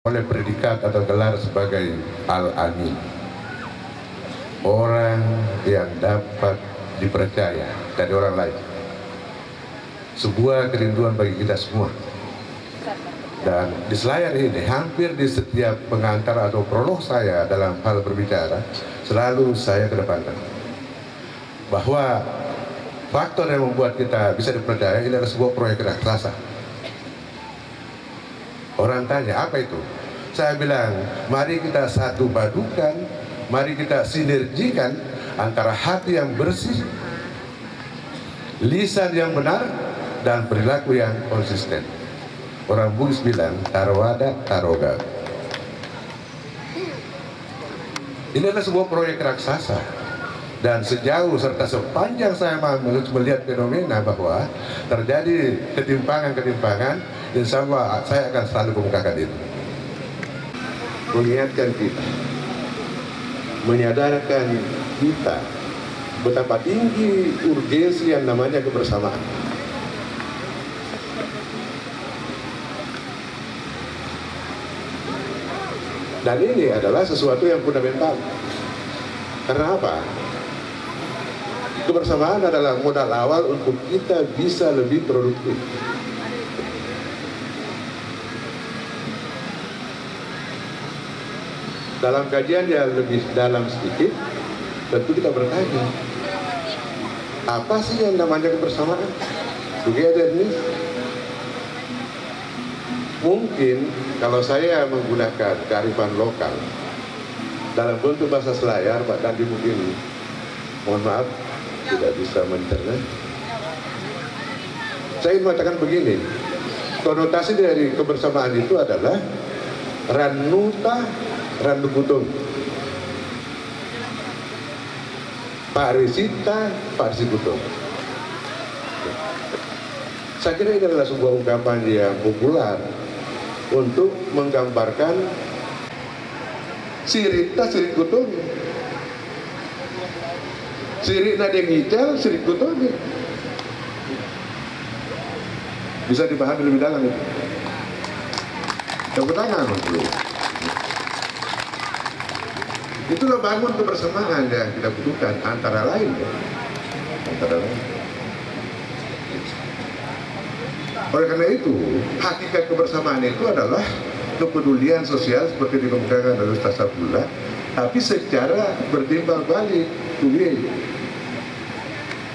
oleh predikat atau gelar sebagai Al-Amin, orang yang dapat dipercaya dari orang lain. Sebuah kerinduan bagi kita semua. Dan di Selayar ini, hampir di setiap pengantar atau prolog saya dalam hal berbicara, selalu saya kedepankan bahwa faktor yang membuat kita bisa dipercaya ini adalah sebuah proyek raksasa. Orang tanya, apa itu? Saya bilang, mari kita satu padukan, mari kita sinergikan antara hati yang bersih, lisan yang benar, dan perilaku yang konsisten. Orang Bugis bilang, tarwada taroga. Ini adalah sebuah proyek raksasa. Dan sejauh serta sepanjang saya melihat fenomena bahwa terjadi ketimpangan-ketimpangan, insya Allah saya akan selalu kemukakan itu. Mengingatkan kita, menyadarkan kita betapa tinggi urgensi yang namanya kebersamaan. Dan ini adalah sesuatu yang fundamental. Karena apa? Kebersamaan adalah modal awal untuk kita bisa lebih produktif. Dalam kajian yang lebih dalam sedikit, tentu kita bertanya, apa sih yang namanya kebersamaan? Togetherness. Mungkin kalau saya menggunakan kearifan lokal dalam bentuk bahasa Selayar, Pak Dandi mungkin, mohon maaf, tidak bisa mencerna. Saya ingin mengatakan begini, konotasi dari kebersamaan itu adalah ranuta randukutung, parisita parisikutung. Saya kira ini adalah sebuah ungkapan yang populer untuk menggambarkan sirita sirikutung, sirik nadeng hijau sirikutung. Bisa dipahami lebih dalam itu. Tepuk tangan untuk itulah bangun kebersamaan yang kita butuhkan, antara lain ya. Antara lain. Oleh karena itu, hakikat kebersamaan itu adalah kepedulian sosial seperti dikemukakan oleh Ustaz Abdullah, tapi secara bertimbal balik.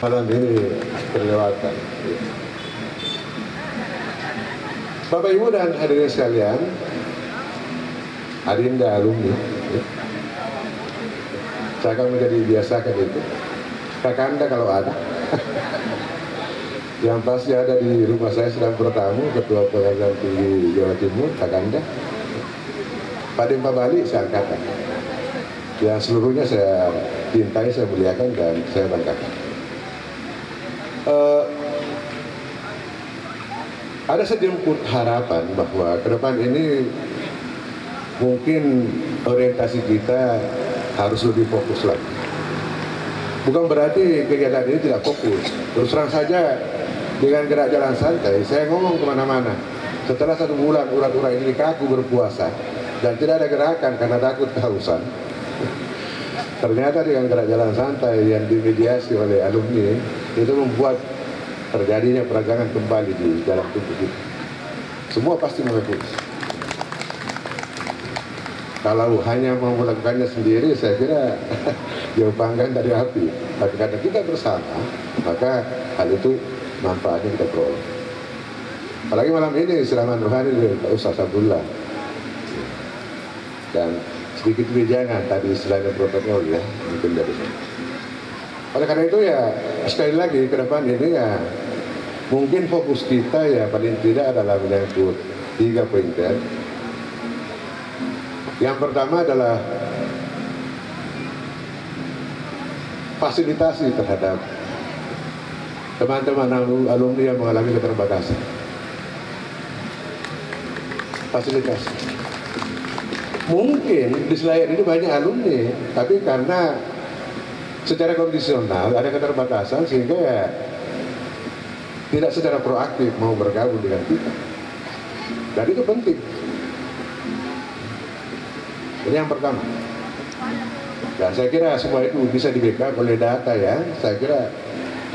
Malam ini terlewatkan. Bapak Ibu dan hadirin sekalian, Adinda alumni, saya akan menjadi biasakan itu. Kakanda kalau ada. Yang pasti ada di rumah saya sedang bertamu Ketua Pengadilan Tinggi Jawa Timur, Kakanda. Pak Dempa Bali saya angkatan. Yang seluruhnya saya cintai, saya muliakan, dan saya banggakan. Ada sejemput harapan bahwa ke depan ini mungkin orientasi kita harus lebih fokus lagi. Bukan berarti kegiatan ini tidak fokus. Terus terang saja, dengan gerak jalan santai, saya ngomong kemana-mana. Setelah 1 bulan urat-urat ini kaku berpuasa dan tidak ada gerakan karena takut kehausan, ternyata dengan gerak jalan santai yang dimediasi oleh alumni itu membuat terjadinya peragangan kembali di dalam tubuh kita. Semua pasti mengakui. Kalau hanya mau melakukannya sendiri, saya kira jauh panggang dari api. Tapi karena kita bersama, maka hal itu manfaatnya kita peroleh. Apalagi malam ini siraman rohani dari Pak Ustaz Abdullah. Dan sedikit wejangan tadi selain protokol ya, mungkin dari sana. Oleh karena itu ya, sekali lagi ke depan ini ya, mungkin fokus kita ya paling tidak adalah menyangkut 3 poin. Yang pertama adalah fasilitasi terhadap teman-teman alumni yang mengalami keterbatasan. Fasilitasi. Mungkin di Selayar ini banyak alumni, tapi karena secara kondisional ada keterbatasan sehingga ya tidak secara proaktif mau bergabung dengan kita. Dan itu penting. Ini yang pertama. Dan saya kira semua itu bisa di-backup oleh data ya. Saya kira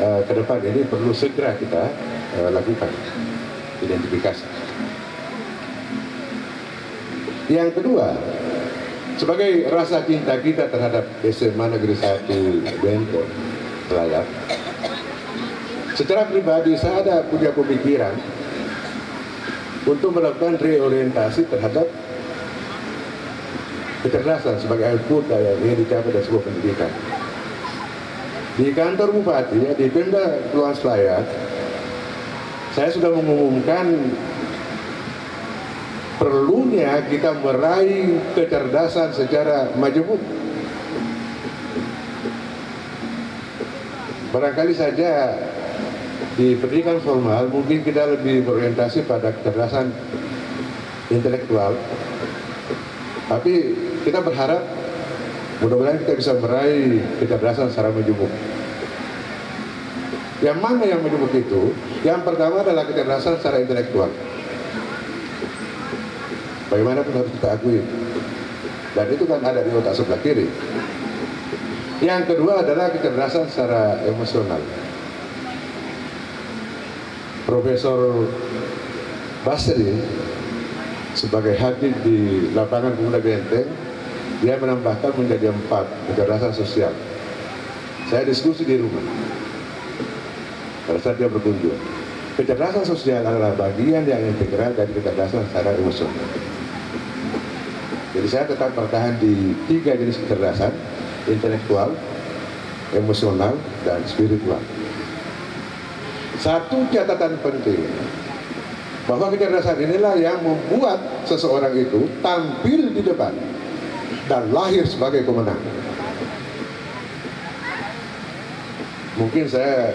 ke depan ini perlu segera kita lakukan identifikasi. Yang kedua, sebagai rasa cinta kita terhadap SMA Negeri 1 Benteng Selayar, secara pribadi saya punya pemikiran untuk melakukan reorientasi terhadap kecerdasan sebagai output yang ingin dicapai dari sebuah pendidikan. Di kantor Bupati, ya, di Pemda Kepulauan Selayar, saya sudah mengumumkan perlunya kita meraih kecerdasan secara majemuk. Barangkali saja di pendidikan formal mungkin kita lebih berorientasi pada kecerdasan intelektual, tapi kita berharap mudah-mudahan kita bisa meraih kecerdasan secara majemuk. Yang mana yang majemuk itu? Yang pertama adalah kecerdasan secara intelektual. Bagaimanapun harus kita akui, dan itu kan ada di otak sebelah kiri. Yang kedua adalah kecerdasan secara emosional. Profesor Basri sebagai hakim di lapangan Pemuda Benteng, dia menambahkan menjadi 4 kecerdasan sosial. Saya diskusi di rumah pada saat dia berkunjung. Kecerdasan sosial adalah bagian yang integral dari kecerdasan secara emosional. Jadi saya tetap bertahan di 3 jenis kecerdasan: intelektual, emosional, dan spiritual. Satu catatan penting, bahwa kecerdasan inilah yang membuat seseorang itu tampil di depan dan lahir sebagai pemenang. Mungkin saya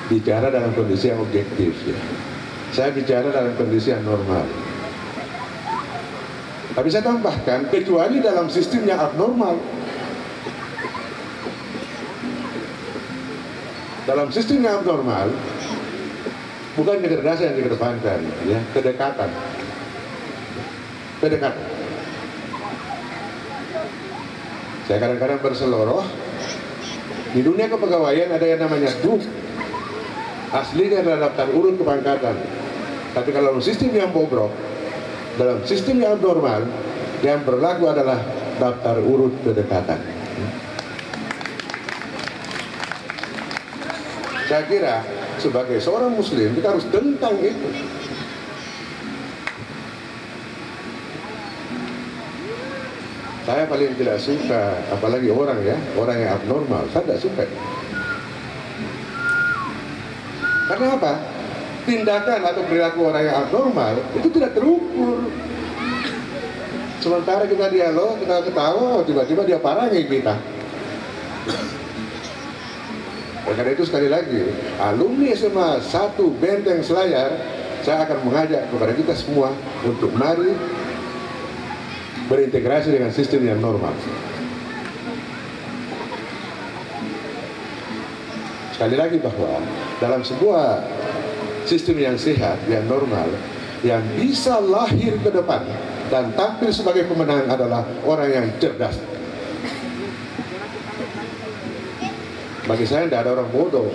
bicara dalam kondisi yang objektif, ya. Saya bicara dalam kondisi yang normal. Tapi saya tambahkan, kecuali dalam sistem yang abnormal. Dalam sistem yang abnormal, bukan kecerdasan yang dikedepankan, ya, kedekatan. Kedekatan. Saya kadang-kadang berseloroh, di dunia kepegawaian ada yang namanya DUK. Aslinya adalah daftar urut kepangkatan. Tapi kalau sistem yang bobrok, dalam sistem yang abnormal, yang berlaku adalah daftar urut kedekatan. Saya kira sebagai seorang muslim kita harus tentang itu. Saya paling tidak suka, apalagi orang yang abnormal, saya tidak suka. Karena apa? Tindakan atau perilaku orang yang abnormal itu tidak terukur. Sementara kita dialog, kita ketawa, tiba-tiba dia parangi kita. Karena itu sekali lagi, alumni SMA 1 Benteng Selayar, saya akan mengajak kepada kita semua untuk mari berintegrasi dengan sistem yang normal. Sekali lagi bahwa dalam sebuah sistem yang sehat, yang normal, yang bisa lahir ke depan dan tampil sebagai pemenang adalah orang yang cerdas. Bagi saya tidak ada orang bodoh.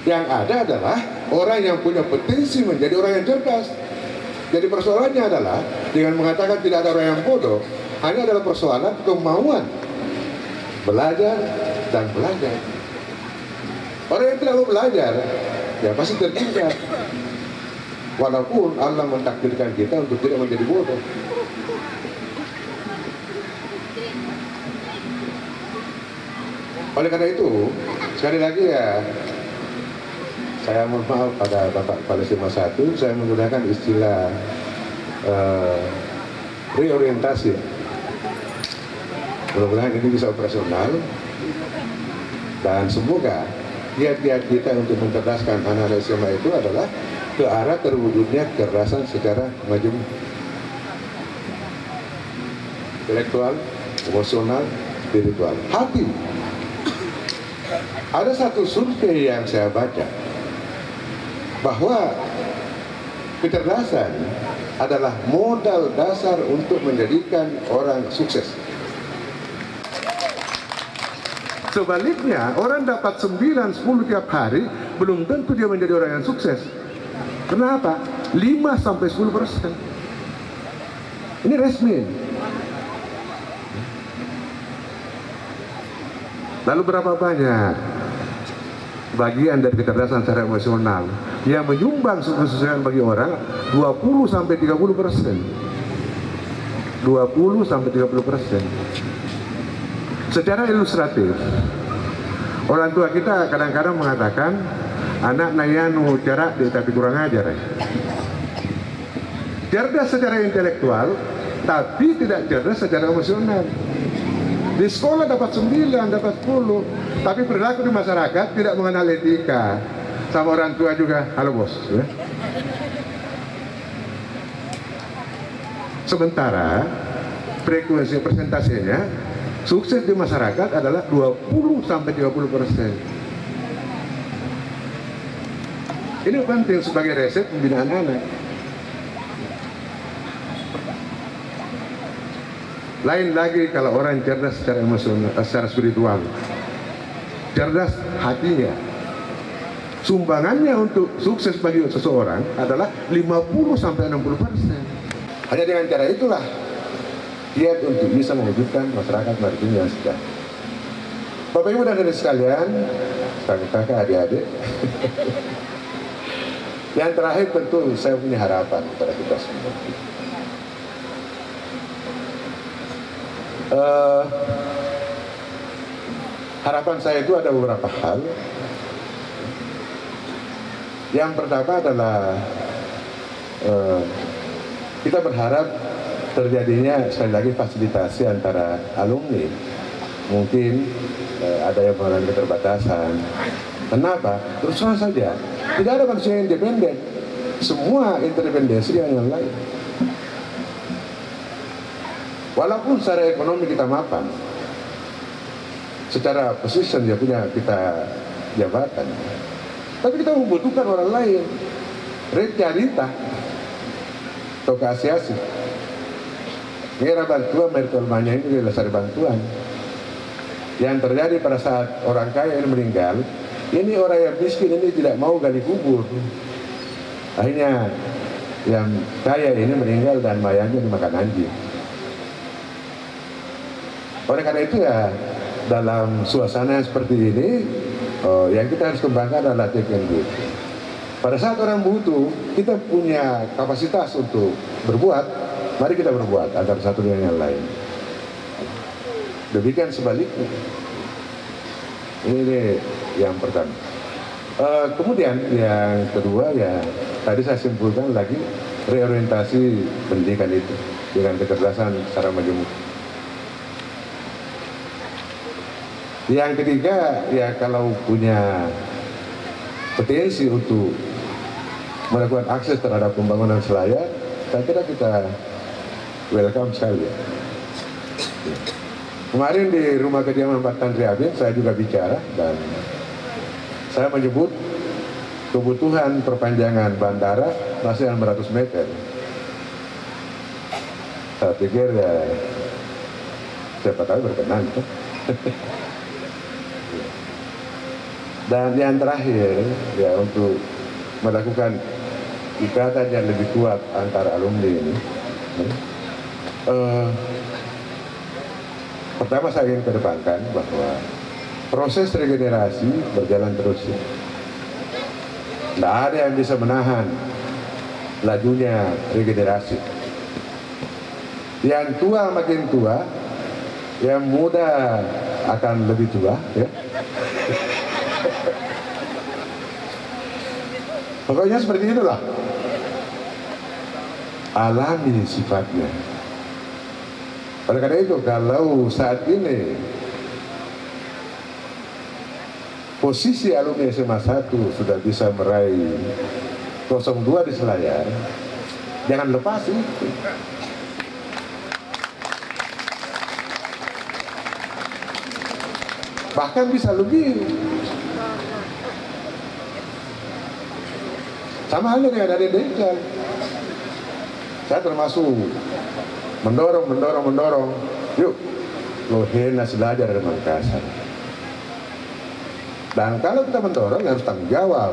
Yang ada adalah orang yang punya potensi menjadi orang yang cerdas. Jadi persoalannya adalah dengan mengatakan tidak ada orang yang bodoh, hanya adalah persoalan kemauan belajar dan belajar. Orang yang tidak mau belajar, ya pasti tertinggal. Walaupun Allah mentakdirkan kita untuk tidak menjadi bodoh. Oleh karena itu, sekali lagi ya, saya mohon maaf pada Bapak Kepala SMA 1, saya menggunakan istilah reorientasi. Mudah-mudahan ini bisa operasional, dan semoga kiat-kiat kita untuk mencerdaskan anak-anak SMA itu adalah ke arah terwujudnya kecerdasan secara majemuk, intelektual, emosional, spiritual, hati. Ada satu survei yang saya baca bahwa kecerdasan adalah modal dasar untuk menjadikan orang sukses. Sebaliknya, orang dapat 9, 10 tiap hari, belum tentu dia menjadi orang yang sukses. Kenapa? 5-10%. Ini resmi. Lalu berapa banyak bagian dari kecerdasan secara emosional yang menyumbang kesuksesan bagi orang? 20-30%. 20-30%. Secara ilustratif, orang tua kita kadang-kadang mengatakan, anak nayanu jarak dia tapi kurang ajar. Cerdas secara intelektual, tapi tidak cerdas secara emosional. Di sekolah dapat 9, dapat 10, tapi perilaku di masyarakat tidak mengenal etika. Sama orang tua juga, halo bos. Ya. Sementara frekuensi presentasinya sukses di masyarakat adalah 20-30%. Ini penting sebagai resep pembinaan anak. Lain lagi kalau orang cerdas secara emosional, secara spiritual, cerdas hatinya. Sumbangannya untuk sukses bagi seseorang adalah 50-60%. Hanya dengan cara itulah giat untuk bisa mewujudkan masyarakat maritim yang sejahtera. Bapak Ibu dan saudara sekalian, kakak-kakak, adik-adik, yang terakhir tentu saya punya harapan kepada kita semua. Harapan saya itu ada beberapa hal. Yang pertama adalah kita berharap terjadinya sekali lagi fasilitasi antara alumni. Mungkin ada yang mengalami keterbatasan. Kenapa? Terus terang saja, tidak ada manusia yang independen. Semua interdependensi dengan yang lain. Walaupun secara ekonomi kita mapan, secara position dia punya kita jabatan, tapi kita membutuhkan orang lain. Realita atau keasiasi. Era bantuan mertualmanya ini adalah dasar bantuan. Yang terjadi pada saat orang kaya ini meninggal, ini orang yang miskin ini tidak mau gali kubur. Akhirnya yang kaya ini meninggal dan mayatnya dimakan anjing. Oleh karena itu ya, dalam suasana yang seperti ini, yang kita harus kembangkan adalah take and give. Pada saat orang butuh, kita punya kapasitas untuk berbuat, mari kita berbuat antara satu dengan yang lain. Demikian sebaliknya. Ini yang pertama. Kemudian yang kedua ya, tadi saya simpulkan lagi reorientasi pendidikan itu dengan kecerdasan secara majemuk. Yang ketiga, ya kalau punya potensi untuk melakukan akses terhadap pembangunan Selayar, saya kira kita welcome sekali. Kemarin di rumah kediaman Pak Tandri Abin, saya juga bicara dan saya menyebut kebutuhan perpanjangan bandara masih 600 meter. Saya pikir ya, siapa tahu berkenan. Dan yang terakhir, ya untuk melakukan ikatan yang lebih kuat antara alumni ini, pertama saya ingin kedepankan bahwa proses regenerasi berjalan terus. Tidak ada yang bisa menahan lajunya regenerasi. Yang tua makin tua, yang muda akan lebih tua, ya. Pokoknya seperti itulah. Alami sifatnya. Oleh karena itu, kalau saat ini posisi alumni SMA 1 sudah bisa meraih 02 di Selayar, jangan lepas itu. Bahkan bisa lebih. Sama halnya dengan Raden Dengkal. saya termasuk mendorong. Yuk, Lohenas belajar dari Makassar. Dan kalau kita mendorong harus tanggung jawab.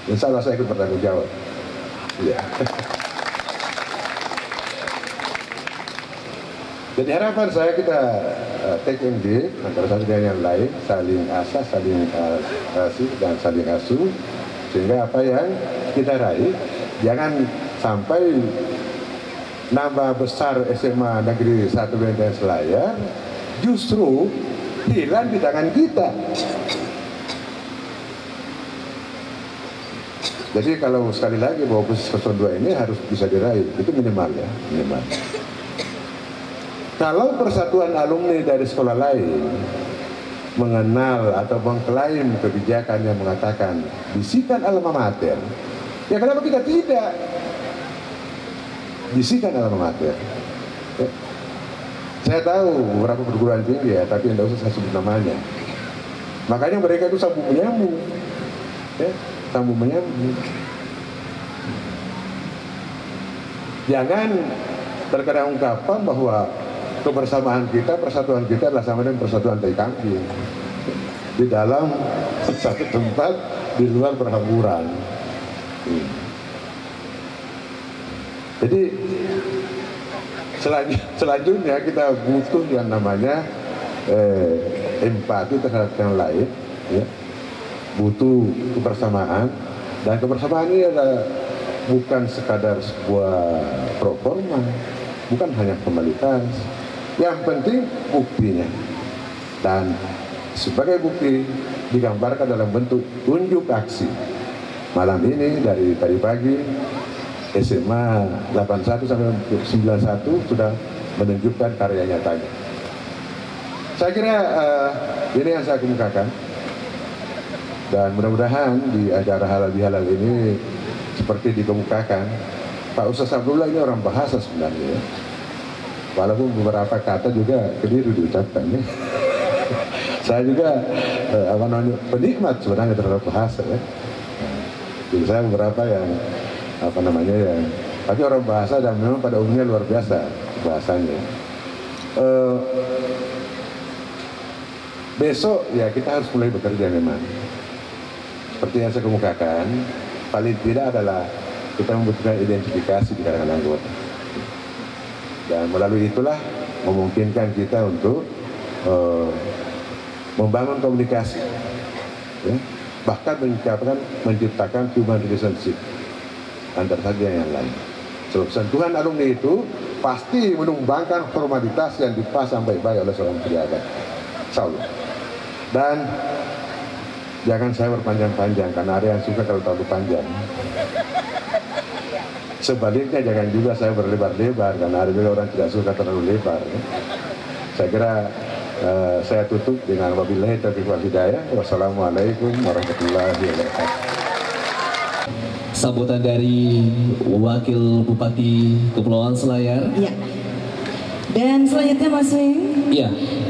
Insya Allah saya ikut bertanggung jawab. Ya. Jadi harapan saya kita take and give antara satu dengan yang lain, saling asah, saling kasih dan saling asuh, sehingga apa yang kita raih jangan sampai nambah besar SMA Negeri 1 Benteng Selayar justru hilang di tangan kita. Jadi kalau sekali lagi bahwa posisi 02 ini harus bisa diraih, itu minimal ya, minimal. Kalau persatuan alumni dari sekolah lain mengenal atau mengklaim kebijakan yang mengatakan bisikan alma mater, ya kenapa kita tidak? Bisikan alma mater. Ya. Saya tahu beberapa perguruan tinggi ya, tapi tidak usah saya sebut namanya. Makanya mereka itu sambung menyambung, ya, sambung menyambung. Jangan terkadang ungkapan bahwa kebersamaan kita, persatuan kita adalah sama dengan persatuan tai kambing di dalam satu tempat di luar perhamburan. Jadi selanjutnya kita butuh yang namanya empati terhadap yang lain, ya. Butuh kebersamaan, dan kebersamaan ini adalah bukan sekadar sebuah proforma, bukan hanya formalitas. Yang penting buktinya, dan sebagai bukti digambarkan dalam bentuk unjuk aksi. Malam ini dari tadi pagi SMA 81 sampai 91 sudah menunjukkan karya nyatanya. Saya kira ini yang saya kemukakan, dan mudah-mudahan di acara halal bihalal ini seperti dikemukakan, Pak Ustaz Abdullah ini orang bahasa sebenarnya, ya. Walaupun beberapa kata juga keliru diucapkan, ya. Saya juga penikmat sebenarnya terhadap bahasa, ya. Jadi saya beberapa yang tapi orang bahasa dan memang pada umumnya luar biasa bahasanya. Besok ya kita harus mulai bekerja memang. Seperti yang saya kemukakan, paling tidak adalah kita membutuhkan identifikasi di kalangan anggota. Dan melalui itulah memungkinkan kita untuk membangun komunikasi, ya, bahkan menciptakan human relationship antara saja yang lain. Sebab sentuhan alumni itu pasti menumbangkan formalitas yang dipasang baik-baik oleh seorang pejabat. Insyaallah. Dan jangan saya berpanjang-panjang karena ada yang suka kalau terlalu panjang. Sebaliknya jangan juga saya berlebar-lebar karena ada juga orang tidak suka terlalu lebar, ya. Saya kira saya tutup dengan wabillahi taufiq wal hidayah. Wassalamualaikum warahmatullahi wabarakatuh. Sambutan dari Wakil Bupati Kepulauan Selayar. Iya. Dan selanjutnya Mas Wing. Iya.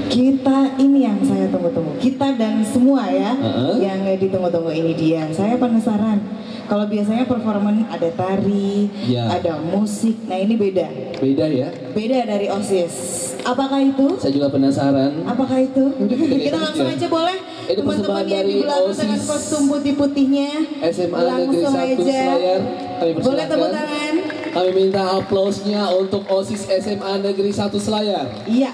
Kita ini yang saya tunggu-tunggu. Kita dan semua ya, yang ditunggu-tunggu ini dia. Saya penasaran. Kalau biasanya performan ada tari, ada musik. Nah ini beda. Beda ya? Beda dari OSIS. Apakah itu? Saya juga penasaran. Apakah itu? Kita langsung aja boleh. Teman-teman yang di belakang dengan kostum putih-putihnya. SMA Negeri 1 Selayar. Kami persilakan. Boleh tepuk tangan. Kami minta aplausnya untuk OSIS SMA Negeri 1 Selayar. Iya.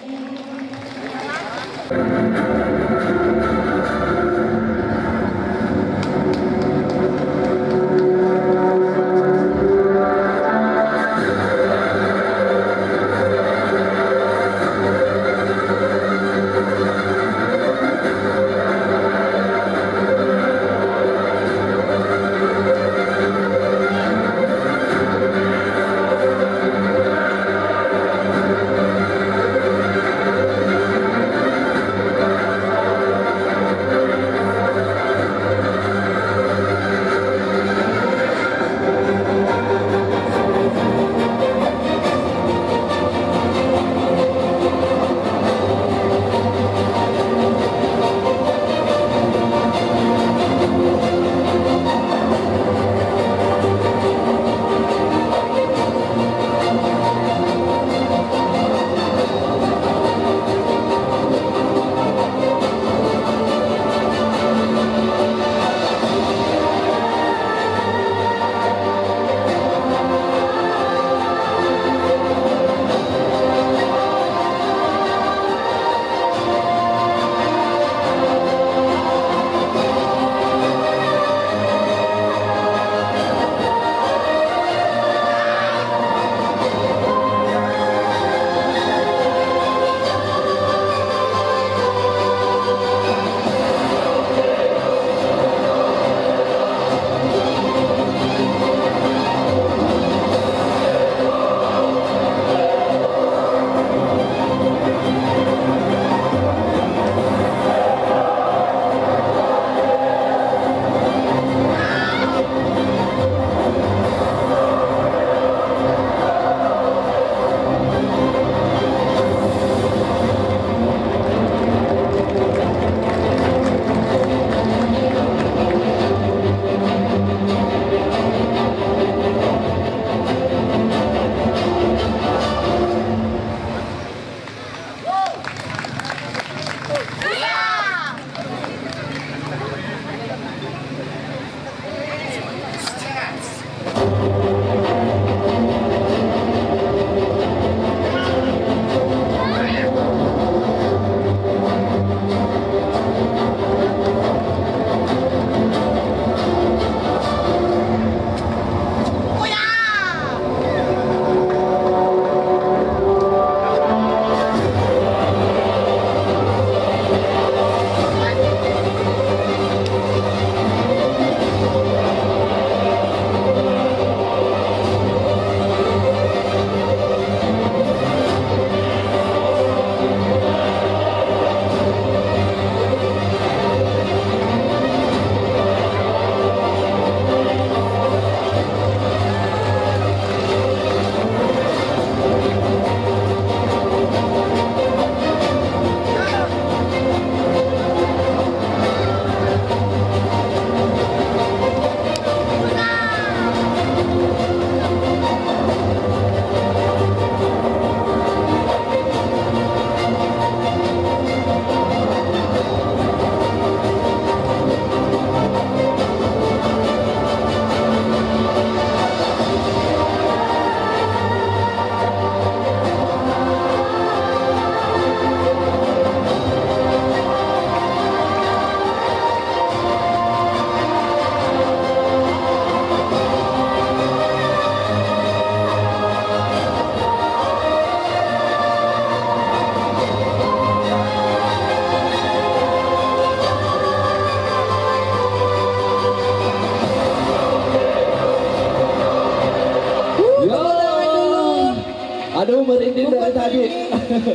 tadi.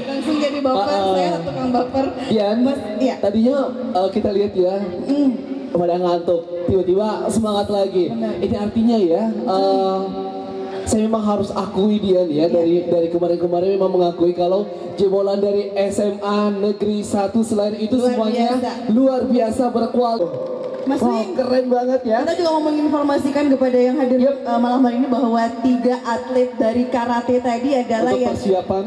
Langsung jadi baper, saya tukang baper. Dian, Mas, iya. tadinya kita lihat ya, pada ngantuk, tiba-tiba semangat lagi. Benar. Ini artinya ya, saya memang harus akui Dian ya, dari kemarin-kemarin memang mengakui kalau jebolan dari SMA Negeri 1 Selayar itu Luar semuanya biasa. luar biasa berkualitas. Mas Wah, Wing, keren banget ya. kita juga mau menginformasikan kepada yang hadir malam hari ini bahwa 3 atlet dari karate tadi adalah Untuk yang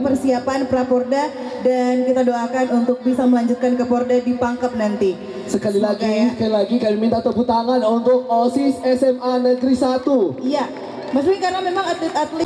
persiapan Praporda, dan kita doakan untuk bisa melanjutkan ke Porda di Pangkep nanti. Sekali Semoga lagi kami minta tepuk tangan untuk OSIS SMA Negeri 1. Iya, Mas Wing, karena memang atlet-atlet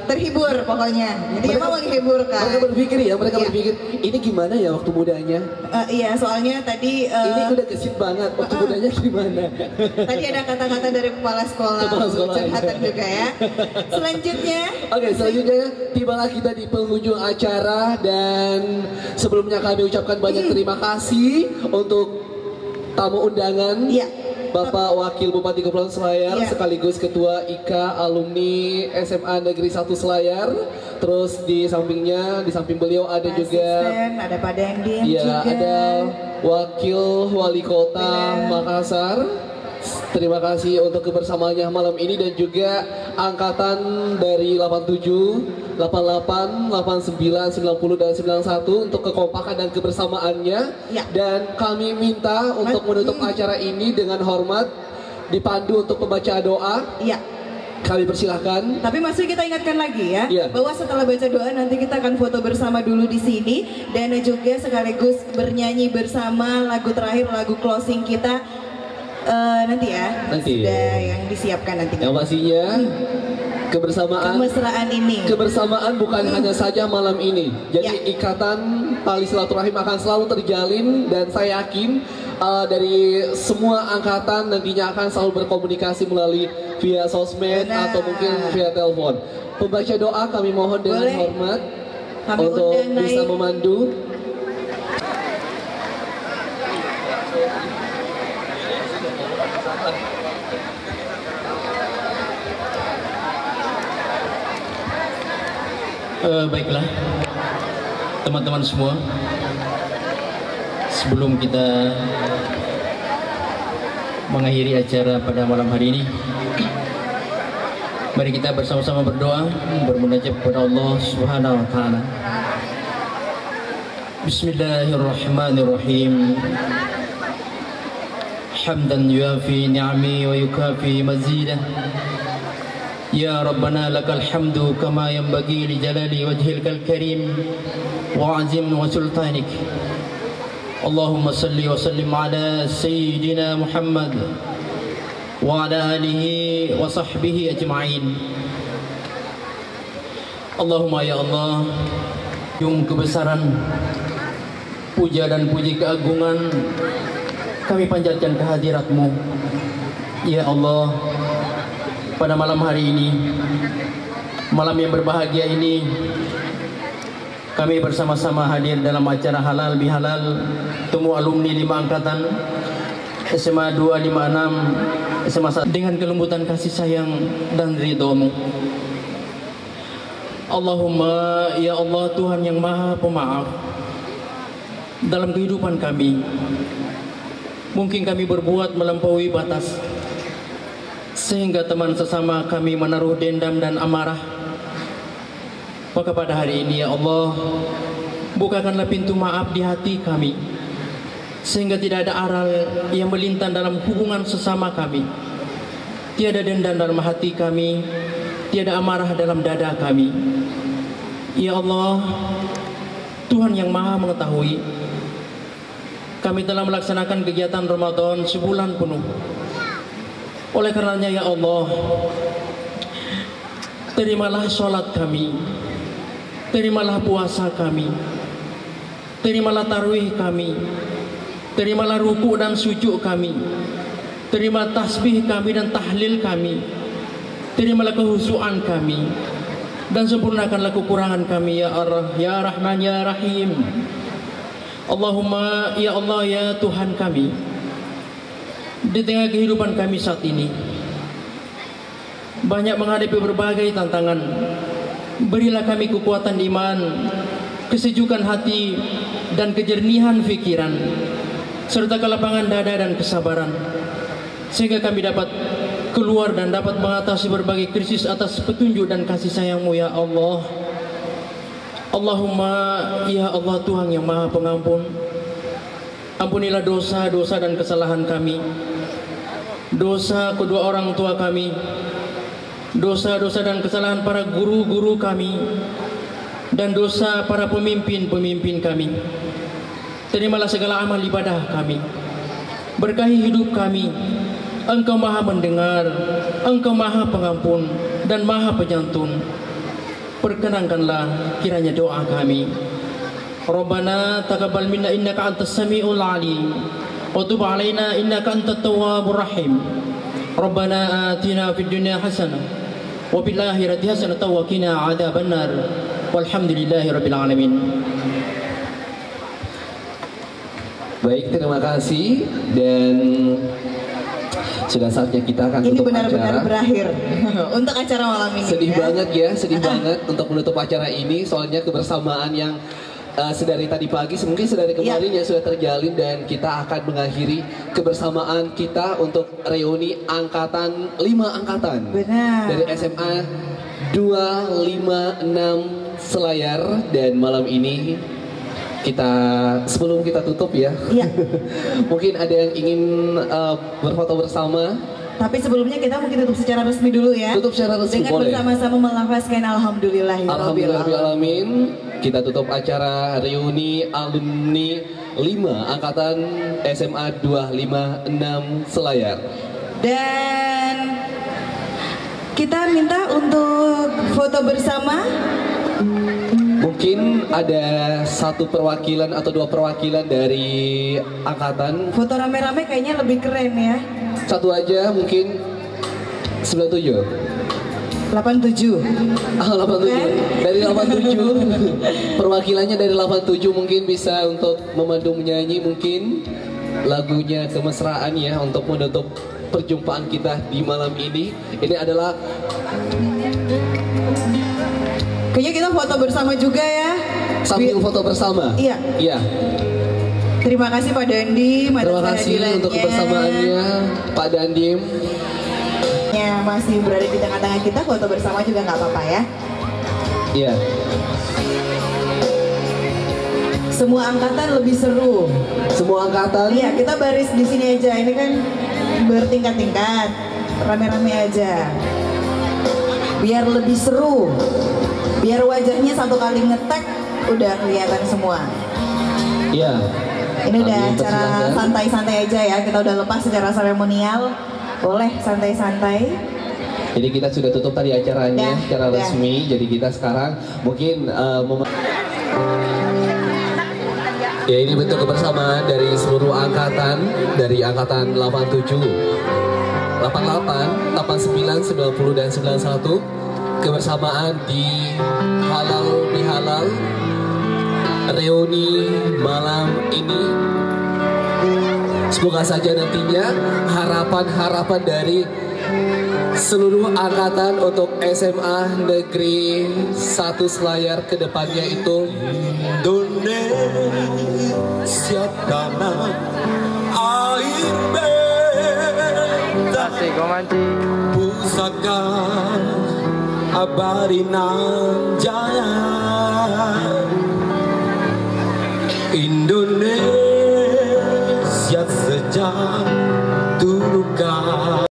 terhibur pokoknya. Jadi emang menghiburkan. Mereka berpikir ya, mereka berpikir ini gimana ya waktu mudanya? Iya, soalnya tadi ini udah gesit banget. Waktu mudanya gimana? Tadi ada kata-kata dari kepala sekolah, curhatan juga ya. Selanjutnya. Oke, selanjutnya tibalah kita di penghujung acara dan sebelumnya kami ucapkan banyak terima kasih untuk tamu undangan. Iya. Bapak Wakil Bupati Kepulauan Selayar sekaligus Ketua IKA Alumni SMA Negeri 1 Selayar. Terus di sampingnya, di samping beliau ada juga ada Pak Dending juga. Ada Wakil Wali Kota Makassar. Terima kasih untuk kebersamaannya malam ini dan juga angkatan dari 87, 88, 89, 90 dan 91 untuk kekompakan dan kebersamaannya. Dan kami minta untuk menutup acara ini dengan hormat dipandu untuk pembaca doa. Kami persilahkan. Tapi masih kita ingatkan lagi ya, bahwa setelah baca doa nanti kita akan foto bersama dulu di sini dan juga sekaligus bernyanyi bersama lagu terakhir, lagu closing kita. Nanti ya, sudah yang disiapkan nanti. Yang pastinya kebersamaan bukan hanya saja malam ini. Jadi ikatan tali silaturahim akan selalu terjalin dan saya yakin dari semua angkatan nantinya akan selalu berkomunikasi melalui via sosmed atau mungkin via telepon. Pembaca doa kami mohon dengan hormat untuk bisa memandu. Baiklah teman-teman semua, sebelum kita mengakhiri acara pada malam hari ini, mari kita bersama-sama berdoa, bermunajat kepada Allah Subhanahu wa taala. Bismillahirrahmanirrahim. Hamdan yuafi ni'ami wa yukafi mazidah. Ya Rabbana lakal hamdu kama yanbaghi li jalali wajhikal karim wa azim wa sultanik. Allahumma salli wa sallim ala sayyidina Muhammad wa ala alihi wa sahbihi ajma'in. Allahumma ya Allah, yung kebesaran, puja dan puji keagungan kami panjatkan kehadirat-Mu. Ya Allah, pada malam hari ini, malam yang berbahagia ini, kami bersama-sama hadir dalam acara halal bihalal temu alumni 5 angkatan SMA 256 SMA 1 dengan kelembutan kasih sayang dan ridho-Mu. Allahumma ya Allah, Tuhan yang maha pemaaf, dalam kehidupan kami mungkin kami berbuat melampaui batas sehingga teman sesama kami menaruh dendam dan amarah. Maka pada hari ini ya Allah, bukakanlah pintu maaf di hati kami sehingga tidak ada aral yang melintang dalam hubungan sesama kami, tiada dendam dalam hati kami, tiada amarah dalam dada kami. Ya Allah, Tuhan yang maha mengetahui, kami telah melaksanakan kegiatan Ramadan sebulan penuh. Oleh karenanya ya Allah, terimalah sholat kami, terimalah puasa kami, terimalah tarawih kami, terimalah ruku dan sujud kami, terima tasbih kami dan tahlil kami, terimalah kehusuan kami, dan sempurnakanlah kekurangan kami ya Allah, ya Rahman ya Rahim. Allahumma ya Allah ya Tuhan kami, di tengah kehidupan kami saat ini banyak menghadapi berbagai tantangan. Berilah kami kekuatan iman, kesejukan hati dan kejernihan pikiran, serta kelapangan dada dan kesabaran, sehingga kami dapat keluar dan dapat mengatasi berbagai krisis atas petunjuk dan kasih sayang-Mu ya Allah. Allahumma ya Allah, Tuhan yang maha pengampun, ampunilah dosa-dosa dan kesalahan kami, dosa kedua orang tua kami, dosa-dosa dan kesalahan para guru-guru kami, dan dosa para pemimpin-pemimpin kami. Terimalah segala amal ibadah kami, berkahi hidup kami. Engkau maha mendengar, Engkau maha pengampun dan maha penyantun. perkenankanlah kiranya doa kami. Rabbana taqabbal minna innaka antas samiul alim wa tub alaina innaka antat tawwabur rahim. Rabbana atina fid dunya hasanah wa fil akhirati hasanah wa qina adzabannar. Walhamdulillahirabbil alamin. Baik, terima kasih, dan sudah saatnya kita akan ini tutup benar-benar acara. Berakhir untuk acara malam ini. Sedih ya. banget ya, sedih banget untuk menutup acara ini, soalnya kebersamaan yang sedari tadi pagi, mungkin sedari kemarin ya sudah terjalin, dan kita akan mengakhiri kebersamaan kita untuk reuni angkatan 5 angkatan. Benar. Dari SMA 256 Selayar, dan malam ini kita, sebelum kita tutup ya, mungkin ada yang ingin berfoto bersama. Tapi sebelumnya kita mungkin tutup secara resmi dulu ya. Tutup secara resmi, dengan boleh. bersama-sama melafazkan Alhamdulillahirrahmanirrahim. Kita tutup acara reuni alumni 5 angkatan SMA 256 Selayar. Dan kita minta untuk foto bersama. Mungkin ada satu perwakilan atau 2 perwakilan dari angkatan. Foto rame-rame kayaknya lebih keren ya. Satu aja mungkin. 97. 87. Ah, 87. Dari 87. Perwakilannya dari 87 mungkin bisa untuk memandu menyanyi mungkin lagunya Kemesraan ya, untuk menutup perjumpaan kita di malam ini. Ini adalah, kayaknya kita foto bersama juga ya. sambil foto bersama. Iya. Iya. Terima kasih Pak Dandi. Terima kasih untuk kebersamaannya Pak Dandim. Ya, masih berada di tengah-tengah kita, foto bersama juga nggak apa-apa ya. Iya. Semua angkatan lebih seru. Semua angkatan. Iya, kita baris di sini aja. Ini kan bertingkat-tingkat, rame-rame aja. Biar lebih seru. Biar wajahnya satu kali ngetek udah kelihatan semua. Iya. Ini udah Kami acara persilakan. santai-santai aja ya. Kita udah lepas secara seremonial. Boleh santai-santai. Jadi kita sudah tutup tadi acaranya secara resmi. Jadi kita sekarang mungkin ya, ini bentuk kebersamaan dari seluruh angkatan, dari angkatan 87, 88, 89, 90 dan 91. Kebersamaan di halal bihalal reuni malam ini. Semoga saja nantinya harapan-harapan dari seluruh angkatan untuk SMA Negeri 1 Selayar ke depannya itu Indonesia tanah air beta pusaka abadi nan jaya Indonesia sejak dulu kala.